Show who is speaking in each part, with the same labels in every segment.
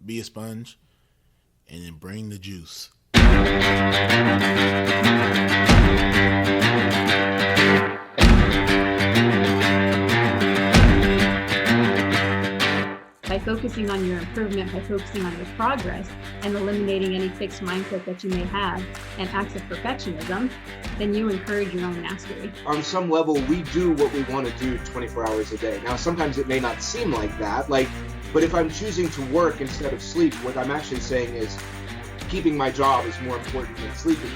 Speaker 1: be a sponge, and then bring the juice.
Speaker 2: By focusing on your improvement, by focusing on your progress, and eliminating any fixed mindset that you may have and acts of perfectionism, then you encourage your own mastery.
Speaker 3: On some level, we do what we want to do 24 hours a day. Now, sometimes it may not seem like that, but if I'm choosing to work instead of sleep, what I'm actually saying is keeping my job is more important than sleeping.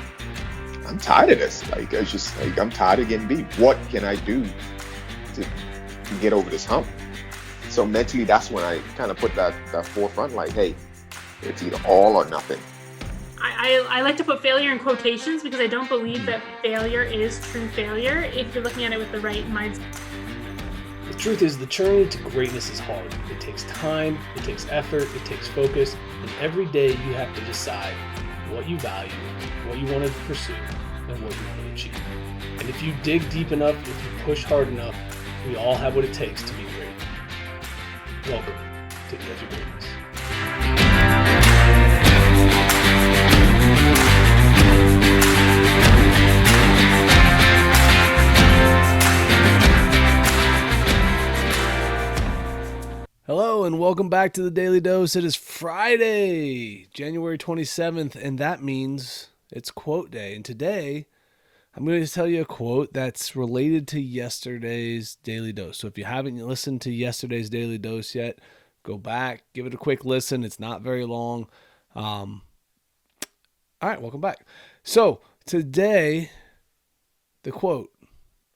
Speaker 4: I'm tired of this. I'm tired of getting beat. What can I do to get over this hump? So mentally, that's when I kind of put that forefront, like, hey, it's either all or nothing.
Speaker 5: I like to put failure in quotations because I don't believe that failure is true failure if you're looking at it with the right mindset.
Speaker 6: The truth is, the journey to greatness is hard. It takes time, it takes effort, it takes focus, and every day you have to decide what you value, what you want to pursue, and what you want to achieve. And if you dig deep enough, if you push hard enough, we all have what it takes to be great. Welcome to the Edge of Greatness. Hello and welcome back to the Daily Dose. It is Friday, January 27th, and that means it's quote day. And today, I'm going to tell you a quote that's related to yesterday's Daily Dose. So if you haven't listened to yesterday's Daily Dose yet, go back, give it a quick listen. It's not very long. All right, welcome back. So today, the quote,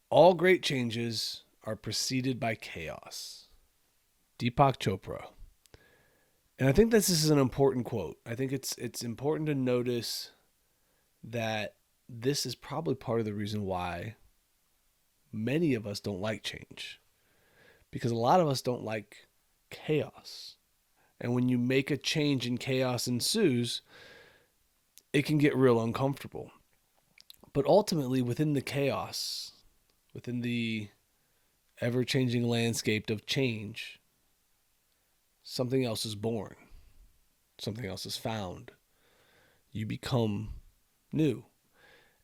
Speaker 6: all great changes are preceded by chaos. Deepak Chopra. And I think this is an important quote. I think it's important to notice that this is probably part of the reason why many of us don't like change. Because a lot of us don't like chaos. And when you make a change and chaos ensues, it can get real uncomfortable. But ultimately, within the chaos, within the ever-changing landscape of change, something else is born. Something else is found. You become new.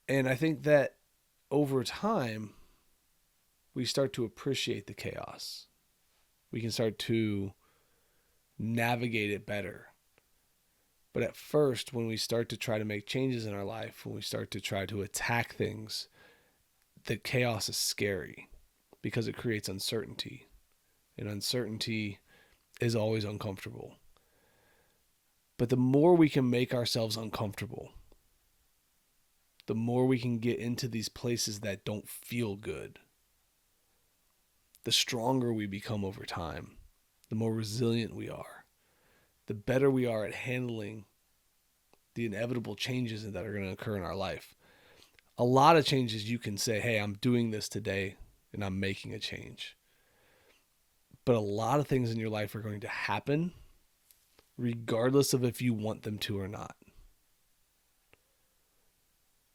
Speaker 6: And I think that over time, we start to appreciate the chaos. We can start to navigate it better. But at first, when we start to try to make changes in our life, when we start to try to attack things, the chaos is scary because it creates uncertainty. And uncertainty is always uncomfortable. But the more we can make ourselves uncomfortable, the more we can get into these places that don't feel good, the stronger we become over time, the more resilient we are, the better we are at handling the inevitable changes that are going to occur in our life. A lot of changes you can say, hey, I'm doing this today and I'm making a change. But a lot of things in your life are going to happen regardless of if you want them to or not.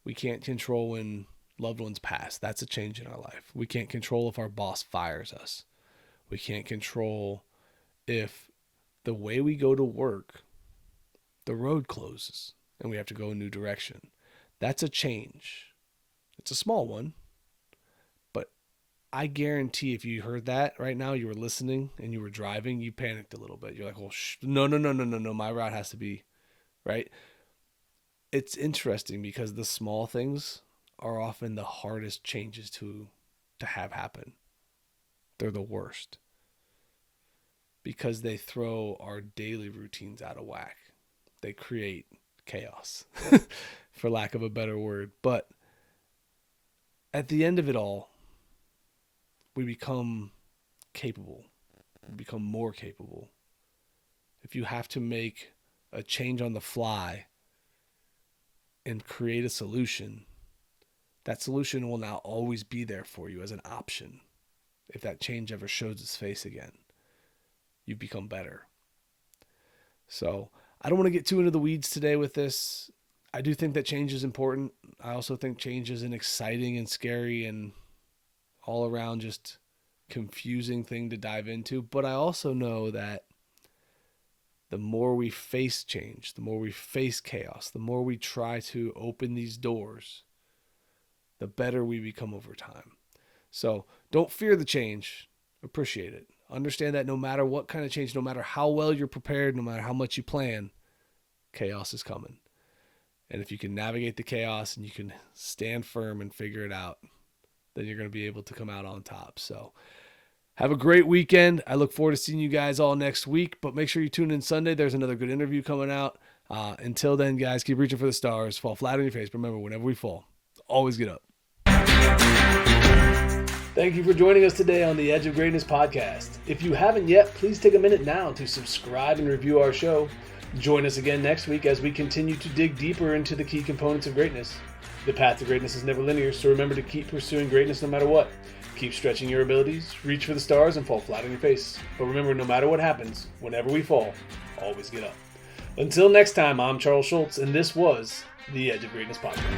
Speaker 6: We can't control when loved ones pass. That's a change in our life. We can't control if our boss fires us. We can't control if the way we go to work, the road closes and we have to go a new direction. That's a change. It's a small one, but I guarantee if you heard that right now, you were listening and you were driving, you panicked a little bit. You're like, well, no, my route has to be, right? It's interesting because the small things are often the hardest changes to have happen. They're the worst because they throw our daily routines out of whack. They create chaos, for lack of a better word. But at the end of it all, we become capable. We become more capable. If you have to make a change on the fly and create a solution, that solution will now always be there for you as an option. If that change ever shows its face again, you've become better. So I don't want to get too into the weeds today with this. I do think that change is important. I also think change is an exciting and scary and all around just confusing thing to dive into. But I also know that the more we face change, the more we face chaos, the more we try to open these doors, the better we become over time. So don't fear the change, appreciate it. Understand that no matter what kind of change, no matter how well you're prepared, no matter how much you plan, chaos is coming. And if you can navigate the chaos and you can stand firm and figure it out, then you're going to be able to come out on top. So have a great weekend. I look forward to seeing you guys all next week, but make sure you tune in Sunday. There's another good interview coming out. Until then, guys, keep reaching for the stars. Fall flat on your face. Remember, whenever we fall, always get up. Thank you for joining us today on the Edge of Greatness podcast. If you haven't yet, please take a minute now to subscribe and review our show. Join us again next week as we continue to dig deeper into the key components of greatness. The path to greatness is never linear, so remember to keep pursuing greatness no matter what. Keep stretching your abilities, reach for the stars, and fall flat on your face. But remember, no matter what happens, whenever we fall, always get up. Until next time, I'm Charles Schultz, and this was the Edge of Greatness podcast.